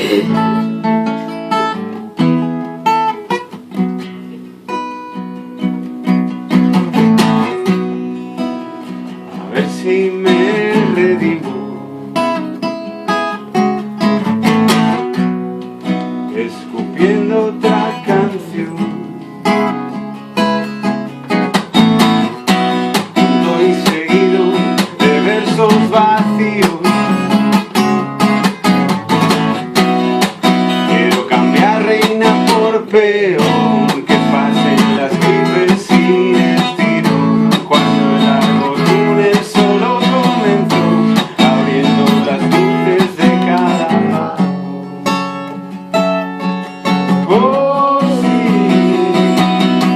A ver si me redimo escupiendo otra canción. Punto y seguido de versos vacíos. Quiero cambiar reina por peón, que pasen las gripes sin destino. Cuando el árbol lunes solo comenzó, abriendo las luces de cada mano. Oh sí,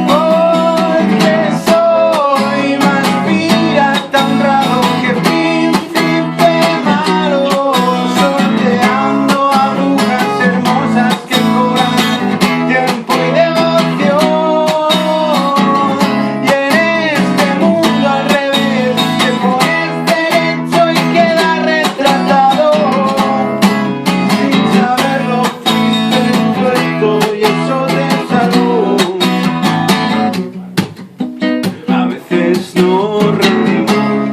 porque soy más pirata honrado que príncipe malo, sorteando a brujas hermosas que cobran tiempo y devoción. Y en este mundo al revés, te pones derecho y queda retratado. Sin saberlo fuiste tuerto y eso te salvó. A veces nos rendimos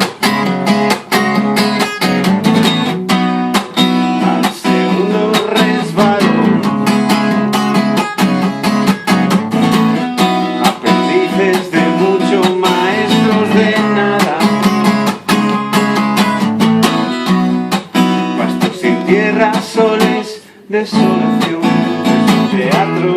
al segundo resbalón. Aprendices de mucho, maestros de nada. Pastos sin tierra, soles, desolación. Es un teatro